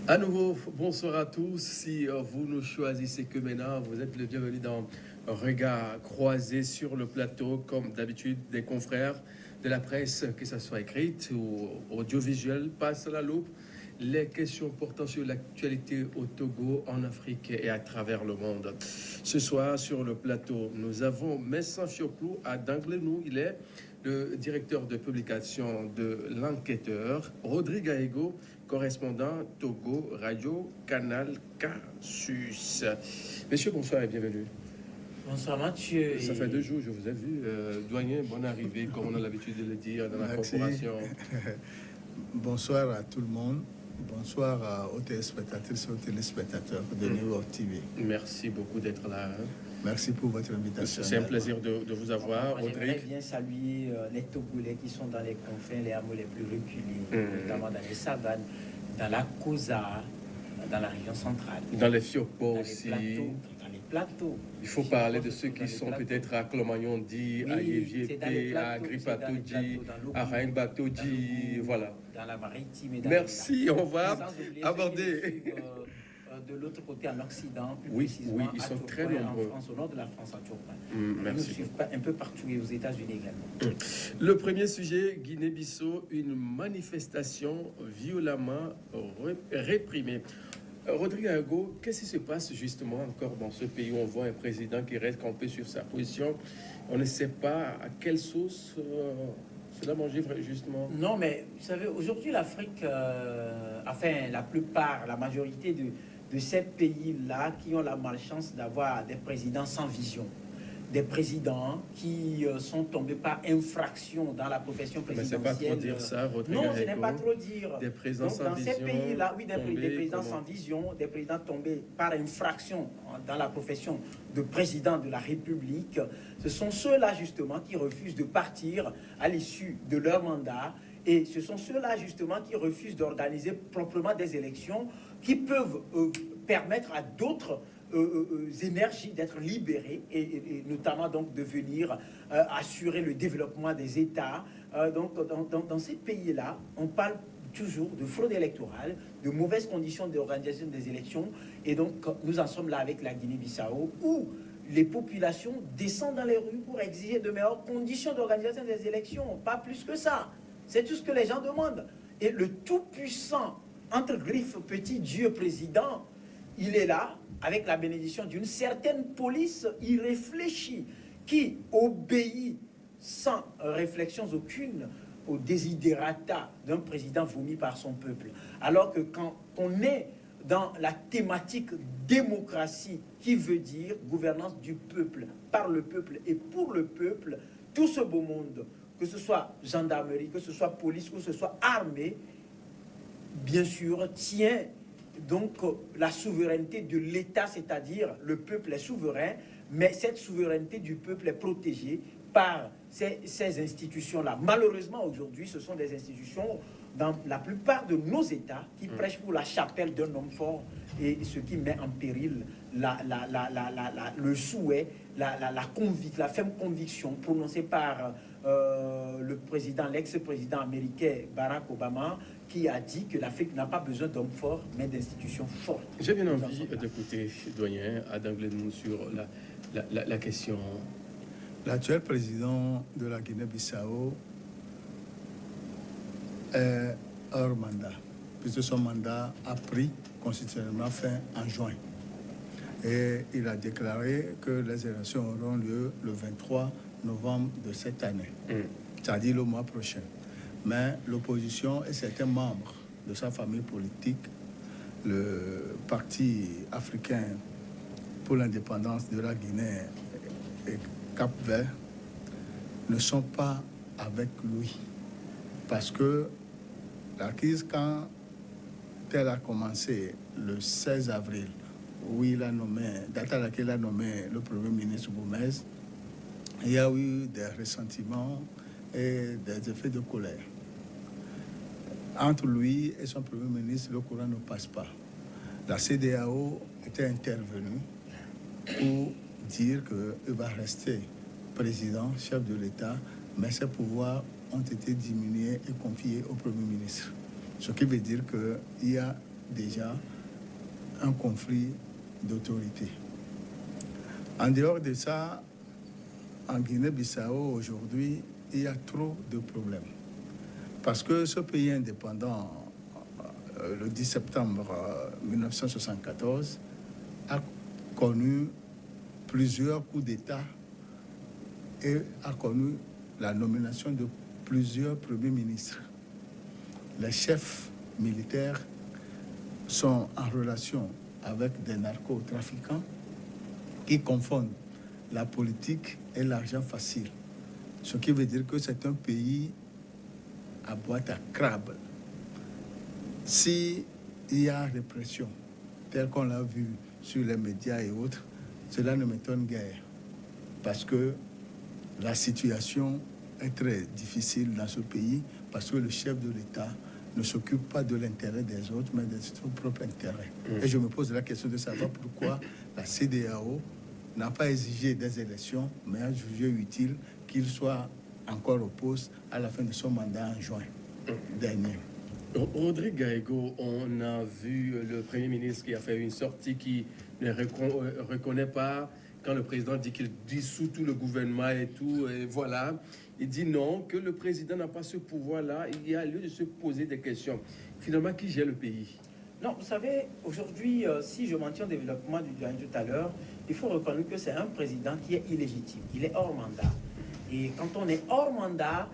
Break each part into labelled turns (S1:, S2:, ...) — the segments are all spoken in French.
S1: À nouveau, bonsoir à tous. Si vous nous choisissez que maintenant, vous êtes le bienvenu dans Regard croisé sur le plateau, comme d'habitude, des confrères de la presse, que ce soit écrite ou audiovisuelle, passent à la loupe les questions portant sur l'actualité au Togo, en Afrique et à travers le monde. Ce soir, sur le plateau, nous avons Messan Fioklou à Danglenou. Il est le directeur de publication de L'Enquêteur, Rodrigue Aego, correspondant Togo Radio Canal Casus. Messieurs, bonsoir et bienvenue.
S2: Bonsoir Mathieu.
S1: Ça fait 2 jours, je vous ai vu. Doyen, bonne arrivée, comme on a l'habitude de le dire dans la corporation.
S3: Bonsoir à tout le monde. Bonsoir aux téléspectatrices et aux téléspectateurs de New York TV.
S1: Merci beaucoup d'être là.
S3: Merci pour votre invitation.
S1: C'est un plaisir de vous avoir, Rodrigue.
S2: J'aimerais bien saluer les Togolais qui sont dans les confins, les hameaux les plus reculés, notamment dans les savanes, dans la Kosa, dans la région centrale.
S1: Dans les Fiokpo aussi.
S2: Dans les plateaux.
S1: Il faut parler de ceux qui sont peut-être à Clomagnon-Di, à Yéviépé, à Agripatodji, à Raimbatodji, voilà.
S2: Dans la maritime et dans
S1: Merci, on va aborder.
S2: De l'autre côté, en Occident, plus
S1: oui,
S2: précisément,
S1: ils sont
S2: Turquois,
S1: très nombreux.
S2: En France, au nord de la France, à Turquois.
S1: Merci.
S2: Ils nous suivent un peu partout et aux États-Unis également.
S1: Le premier sujet, Guinée-Bissau, une manifestation violemment réprimée. Rodrigue Ago, qu'est-ce qui se passe justement encore dans ce pays où on voit un président qui reste campé sur sa position? On ne sait pas à quelle sauce cela manger justement.
S2: Non, mais vous savez, aujourd'hui, l'Afrique, la majorité de ces pays-là qui ont la malchance d'avoir des présidents sans vision, des présidents qui sont tombés par infraction dans la profession présidentielle.
S1: Mais c'est pas trop dire ça, Rodrigue.
S2: Non, ce n'est pas trop dire.
S1: Des présidents
S2: donc,
S1: sans vision.
S2: Dans ces pays-là, oui, des présidents sans vision, des présidents tombés par infraction dans la profession de président de la République. Ce sont ceux-là, justement, qui refusent de partir à l'issue de leur mandat. Et ce sont ceux-là, justement, qui refusent d'organiser proprement des élections qui peuvent permettre à d'autres énergies d'être libérées et notamment donc de venir assurer le développement des États. Donc dans ces pays-là, on parle toujours de fraude électorale, de mauvaises conditions d'organisation des élections. Et donc nous en sommes là avec la Guinée-Bissau où les populations descendent dans les rues pour exiger de meilleures conditions d'organisation des élections, pas plus que ça. C'est tout ce que les gens demandent. Et le tout-puissant, entre griffes, petit Dieu président, il est là, avec la bénédiction d'une certaine police irréfléchie, qui obéit sans réflexion aucune aux desiderata d'un président vomi par son peuple. Alors que quand on est dans la thématique démocratie, qui veut dire gouvernance du peuple, par le peuple et pour le peuple, tout ce beau monde, que ce soit gendarmerie, que ce soit police, que ce soit armée, bien sûr, tient donc la souveraineté de l'État, c'est-à-dire le peuple est souverain, mais cette souveraineté du peuple est protégée par ces institutions-là. Malheureusement, aujourd'hui, ce sont des institutions, dans la plupart de nos États, qui prêchent pour la chapelle d'un homme fort, et ce qui met en péril le souhait, la ferme conviction prononcée par le président, l'ex-président américain Barack Obama, qui a dit que l'Afrique n'a pas besoin d'hommes forts, mais d'institutions fortes.
S1: J'ai bien envie d'écouter Doyen à Danglenou sur la question.
S3: L'actuel président de la Guinée-Bissau est hors mandat, puisque son mandat a pris constitutionnellement fin en juin. Et il a déclaré que les élections auront lieu le 23 novembre de cette année, c'est-à-dire le mois prochain. Mais l'opposition et certains membres de sa famille politique, le Parti africain pour l'indépendance de la Guinée et Cap-Vert, ne sont pas avec lui. Parce que la crise, quand elle a commencé le 16 avril, où il a nommé, date à laquelle il a nommé le Premier ministre Gomez, il y a eu des ressentiments et des effets de colère. Entre lui et son Premier ministre, le courant ne passe pas. La CEDEAO était intervenue pour dire qu'il va rester président, chef de l'État, mais ses pouvoirs ont été diminués et confiés au Premier ministre. Ce qui veut dire qu'il y a déjà un conflit d'autorité. En dehors de ça, en Guinée-Bissau, aujourd'hui, il y a trop de problèmes. Parce que ce pays indépendant, le 10 septembre 1974, a connu plusieurs coups d'État et a connu la nomination de plusieurs premiers ministres. Les chefs militaires sont en relation avec des narcotrafiquants qui confondent la politique et l'argent facile. Ce qui veut dire que c'est un pays à boîte à crabe. S'il y a répression, telle qu'on l'a vu sur les médias et autres, cela ne m'étonne guère. Parce que la situation est très difficile dans ce pays, parce que le chef de l'État ne s'occupe pas de l'intérêt des autres, mais de son propre intérêt. Et je me pose la question de savoir pourquoi la CEDEAO n'a pas exigé des élections, mais a jugé utile qu'il soit encore au poste à la fin de son mandat en juin dernier.
S1: Rodrigue Gaego, on a vu le Premier ministre qui a fait une sortie qui ne reconnaît pas quand le président dit qu'il dissout tout le gouvernement et tout, et voilà. Il dit non, que le président n'a pas ce pouvoir-là. Il y a lieu de se poser des questions. Finalement, qui gère le pays?
S2: Non, vous savez, aujourd'hui, si je mentionne le développement du doyen tout à l'heure, il faut reconnaître que c'est un président qui est illégitime. Il est hors mandat. Et quand on est hors mandat,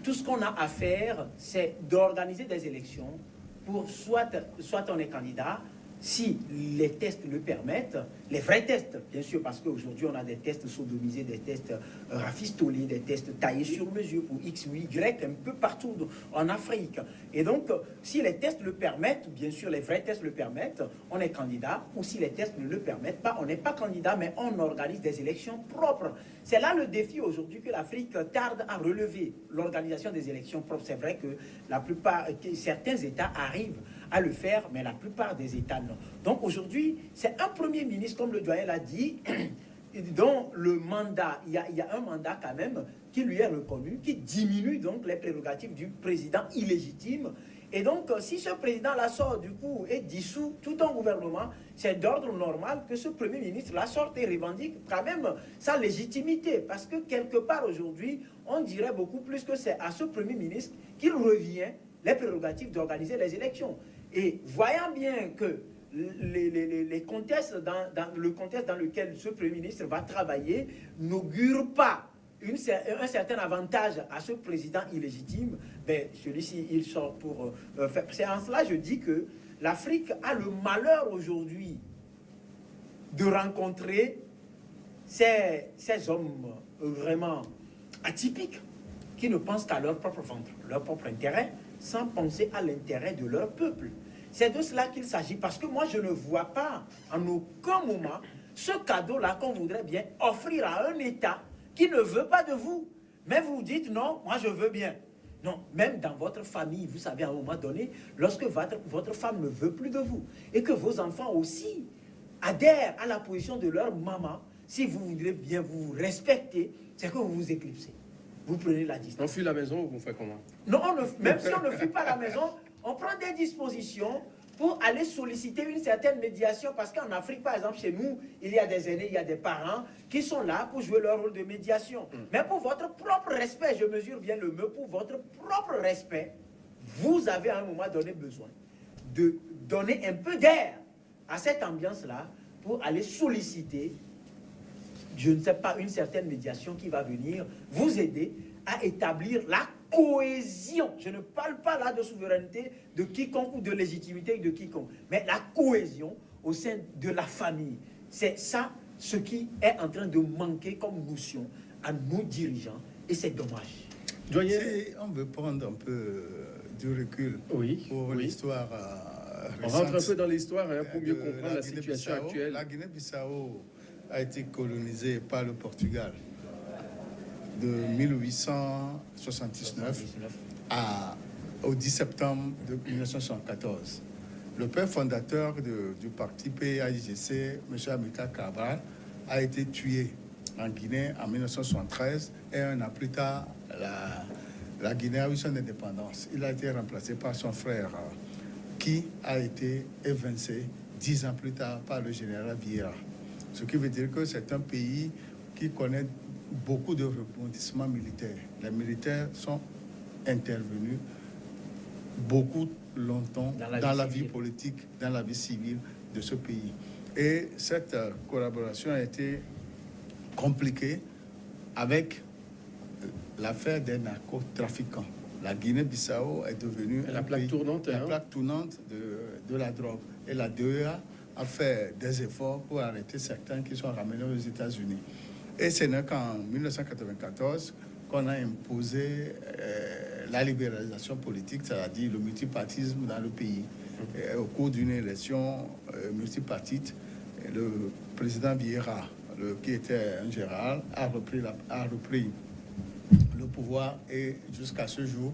S2: tout ce qu'on a à faire, c'est d'organiser des élections pour soit on est candidat, si les tests le permettent, les vrais tests, bien sûr, parce qu'aujourd'hui, on a des tests sodomisés, des tests rafistolés, des tests taillés sur mesure pour X ou Y, un peu partout en Afrique. Et donc, si les tests le permettent, bien sûr, les vrais tests le permettent, on est candidat, ou si les tests ne le permettent pas, on n'est pas candidat, mais on organise des élections propres. C'est là le défi aujourd'hui que l'Afrique tarde à relever, l'organisation des élections propres. C'est vrai que certains États arrivent à le faire, mais la plupart des États non. Donc aujourd'hui, c'est un Premier ministre, comme le doyen l'a dit, dont le mandat, il y a un mandat quand même qui lui est reconnu, qui diminue donc les prérogatives du président illégitime. Et donc, si ce président-là sort du coup et dissout tout un gouvernement, c'est d'ordre normal que ce Premier ministre-là sorte et revendique quand même sa légitimité. Parce que quelque part aujourd'hui, on dirait beaucoup plus que c'est à ce Premier ministre qu'il revient les prérogatives d'organiser les élections. Et voyant bien que le contexte dans lequel ce Premier ministre va travailler n'augure pas un certain avantage à ce président illégitime, ben, celui-ci, il sort pour faire... C'est en cela je dis que l'Afrique a le malheur aujourd'hui de rencontrer ces hommes vraiment atypiques qui ne pensent qu'à leur propre ventre, leur propre intérêt, sans penser à l'intérêt de leur peuple. C'est de cela qu'il s'agit, parce que moi, je ne vois pas en aucun moment ce cadeau-là qu'on voudrait bien offrir à un État qui ne veut pas de vous. Mais vous dites, non, moi je veux bien. Non, même dans votre famille, vous savez, à un moment donné, lorsque votre femme ne veut plus de vous, et que vos enfants aussi adhèrent à la position de leur maman, si vous voudrez bien vous respecter, c'est que vous vous éclipsez. Vous prenez la distance.
S1: On fuit la maison ou vous faites comment?
S2: Non, même si on ne fuit pas la maison, on prend des dispositions pour aller solliciter une certaine médiation, parce qu'en Afrique, par exemple, chez nous, il y a des aînés, il y a des parents qui sont là pour jouer leur rôle de médiation. Mais pour votre propre respect, je mesure bien le mot, pour votre propre respect, vous avez à un moment donné besoin de donner un peu d'air à cette ambiance-là pour aller solliciter, je ne sais pas, une certaine médiation qui va venir vous aider à établir la cohésion. Je ne parle pas là de souveraineté de quiconque ou de légitimité de quiconque, mais la cohésion au sein de la famille. C'est ça ce qui est en train de manquer comme notion à nos dirigeants, et c'est dommage.
S3: Doyen, si on veut prendre un peu du recul pour l'histoire
S1: on rentre un peu dans l'histoire pour mieux comprendre la situation actuelle.
S3: La Guinée-Bissau a été colonisée par le Portugal de 1879 au 10 septembre de 1974. Le père fondateur du parti PAIGC, M. Amilcar Cabral, a été tué en Guinée en 1973 et un an plus tard, la Guinée a eu son indépendance. Il a été remplacé par son frère qui a été évincé 10 ans plus tard par le général Vieira. Ce qui veut dire que c'est un pays qui connaît beaucoup de rebondissements militaires. Les militaires sont intervenus beaucoup longtemps dans la vie politique, dans la vie civile de ce pays. Et cette collaboration a été compliquée avec l'affaire des narcotrafiquants. La Guinée-Bissau est devenue
S1: la plaque tournante
S3: de la drogue. Et la DEA a fait des efforts pour arrêter certains qui sont ramenés aux États-Unis. Et ce n'est qu'en 1994 qu'on a imposé la libéralisation politique, c'est-à-dire le multipartisme dans le pays. Et au cours d'une élection multipartite, le président Vieira, qui était un général, a repris le pouvoir, et jusqu'à ce jour,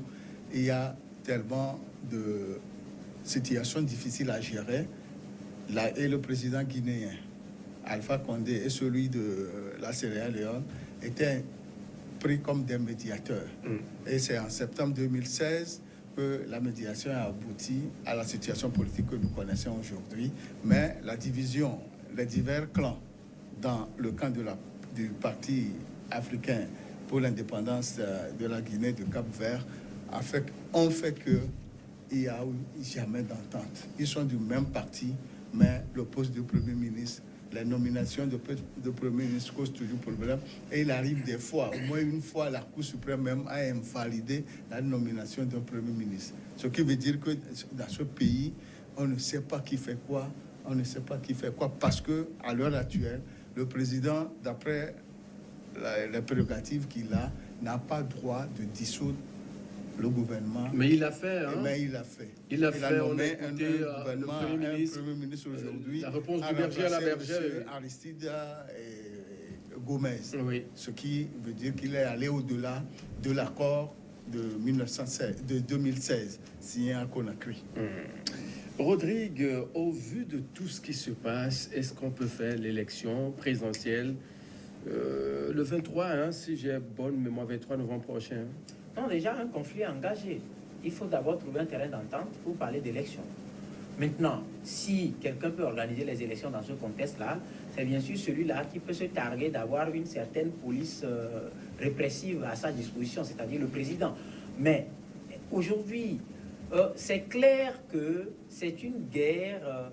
S3: il y a tellement de situations difficiles à gérer. Et le président guinéen, Alpha Condé, et celui de la Sierra Leone étaient pris comme des médiateurs. Et c'est en septembre 2016 que la médiation a abouti à la situation politique que nous connaissons aujourd'hui. Mais la division, les divers clans dans le camp du Parti africain pour l'indépendance de la Guinée, du Cap-Vert, ont fait qu'il n'y a jamais d'entente. Ils sont du même parti, mais le poste du Premier ministre, les nominations de Premier ministre causent toujours problème. Et il arrive des fois, au moins une fois, la Cour suprême même a invalidé la nomination d'un Premier ministre. Ce qui veut dire que dans ce pays, on ne sait pas qui fait quoi, parce qu'à l'heure actuelle, le président, d'après les prérogatives qu'il a, n'a pas droit de dissoudre le gouvernement.
S1: Mais il l'a fait, hein?
S3: Mais il l'a fait.
S1: Il a fait,
S3: nommé
S1: on a écouté
S3: un Premier ministre aujourd'hui.
S1: La réponse du berger à la bergère.
S3: Aristide Gomez.
S1: Oui.
S3: Ce qui veut dire qu'il est allé au-delà de l'accord de 2016 signé à Conakry.
S1: Rodrigue, au vu de tout ce qui se passe, est-ce qu'on peut faire l'élection présidentielle le 23, hein, si j'ai bonne mémoire, 23 novembre prochain?
S2: Non, déjà, un conflit est engagé. Il faut d'abord trouver un terrain d'entente pour parler d'élection. Maintenant, si quelqu'un peut organiser les élections dans ce contexte-là, c'est bien sûr celui-là qui peut se targuer d'avoir une certaine police répressive à sa disposition, c'est-à-dire le président. Mais aujourd'hui, c'est clair que c'est une guerre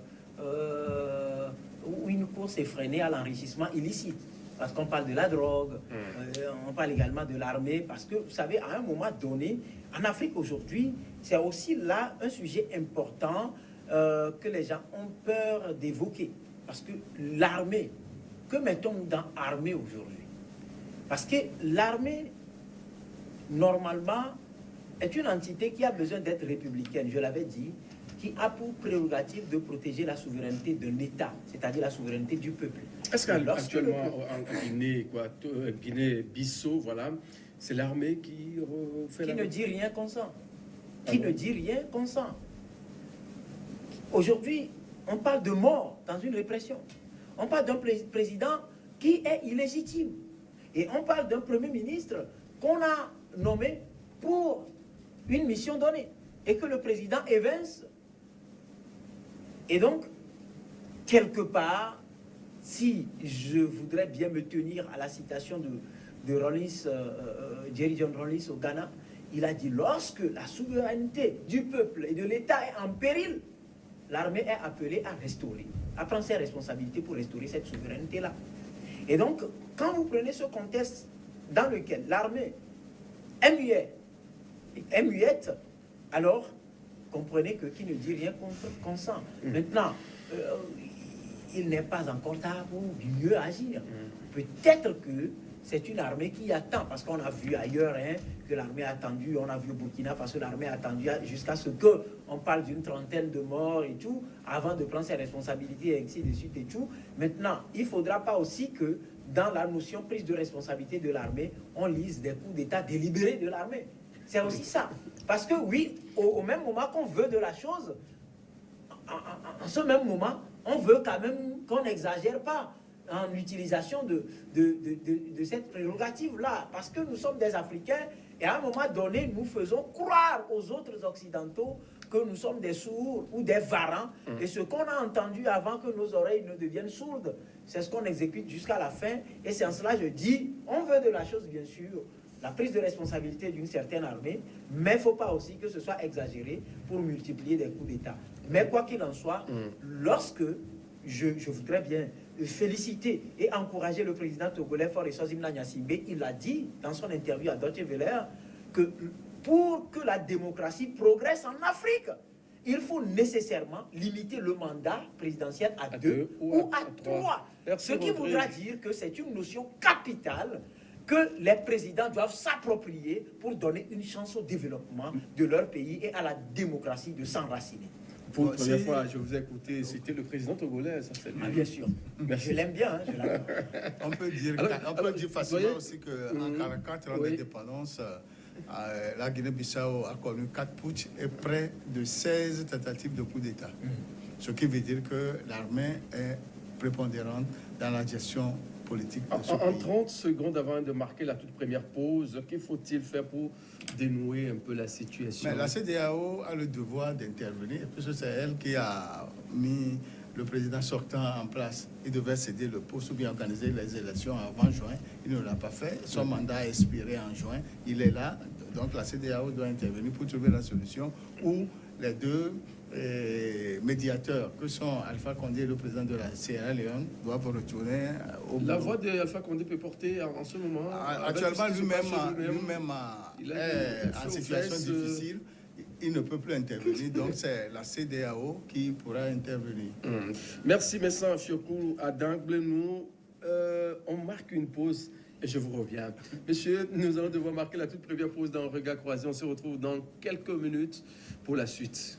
S2: ou une course effrénée à l'enrichissement illicite. Parce qu'on parle de la drogue, on parle également de l'armée, parce que, vous savez, à un moment donné, en Afrique aujourd'hui, c'est aussi là un sujet important que les gens ont peur d'évoquer. Parce que l'armée, que mettons-nous dans l'armée aujourd'hui? Parce que l'armée, normalement, est une entité qui a besoin d'être républicaine, je l'avais dit, qui a pour prérogative de protéger la souveraineté d'un État, c'est-à-dire la souveraineté du peuple.
S1: Est-ce qu'actuellement, en Guinée, Guinée-Bissau, voilà, c'est l'armée qui fait
S2: qui ne dit rien consent. Qui ne dit rien consent. Aujourd'hui, on parle de mort dans une répression. On parle d'un président qui est illégitime. Et on parle d'un Premier ministre qu'on a nommé pour une mission donnée. Et que le président évince. Et donc, quelque part, si je voudrais bien me tenir à la citation de Rawlings, Jerry John Rawlings au Ghana, il a dit, lorsque la souveraineté du peuple et de l'État est en péril, l'armée est appelée à restaurer, à prendre ses responsabilités pour restaurer cette souveraineté-là. Et donc, quand vous prenez ce contexte dans lequel l'armée est muette, alors comprenez que qui ne dit rien consent. Maintenant, il n'est pas encore tard pour mieux agir. Peut-être que c'est une armée qui attend, parce qu'on a vu ailleurs que l'armée a attendu, on a vu au Burkina Faso, l'armée a attendu jusqu'à ce qu'on parle d'une trentaine de morts et tout, avant de prendre ses responsabilités et ainsi de suite et tout. Maintenant, il ne faudra pas aussi que dans la notion prise de responsabilité de l'armée, on lise des coups d'État délibérés de l'armée. C'est aussi ça. Parce que oui, au même moment qu'on veut de la chose, en ce même moment, on veut quand même qu'on n'exagère pas en utilisation de cette prérogative-là. Parce que nous sommes des Africains et à un moment donné, nous faisons croire aux autres Occidentaux que nous sommes des sourds ou des varans. Et ce qu'on a entendu avant que nos oreilles ne deviennent sourdes, c'est ce qu'on exécute jusqu'à la fin. Et c'est en cela que je dis, on veut de la chose, bien sûr, la prise de responsabilité d'une certaine armée, mais il ne faut pas aussi que ce soit exagéré pour multiplier des coups d'État. Mais quoi qu'il en soit, lorsque je voudrais bien féliciter et encourager le président togolais Faure Gnassingbé Gnassingbé, il a dit dans son interview à Deutsche Welle que pour que la démocratie progresse en Afrique, il faut nécessairement limiter le mandat présidentiel à 2 ou à 3. Ce qui voudra dire que c'est une notion capitale que les présidents doivent s'approprier pour donner une chance au développement de leur pays et à la démocratie de s'enraciner.
S1: Pour la première fois, je vous ai écouté, c'était le président togolais, ça c'est
S2: bien sûr. Je l'aime bien. Hein,
S3: on peut dire facilement aussi qu'en 44 ans d'indépendance, la Guinée-Bissau a connu 4 putsch et près de 16 tentatives de coup d'État. Ce qui veut dire que l'armée est prépondérante dans la gestion politique de ce pays.
S1: En 30 secondes avant de marquer la toute première pause, qu'il faut-il faire pour dénouer un peu la situation?
S3: Mais la CEDEAO a le devoir d'intervenir, puisque c'est elle qui a mis le président sortant en place. Il devait céder le poste ou bien organiser les élections avant juin. Il ne l'a pas fait. Son mandat a expiré en juin. Il est là. Donc la CEDEAO doit intervenir pour trouver la solution où les deux médiateurs que sont Alpha Condé et le président de la Sierra Leone doivent retourner au boulot.
S1: La voix d'Alpha Condé peut porter en ce moment.
S3: Actuellement, lui-même est en situation difficile. Il ne peut plus intervenir, donc c'est la CEDEAO qui pourra intervenir.
S1: Merci, Messan Fiokou Adangle. Nous, on marque une pause et je vous reviens. Messieurs, nous allons devoir marquer la toute première pause dans Regard Croisé. On se retrouve dans quelques minutes pour la suite.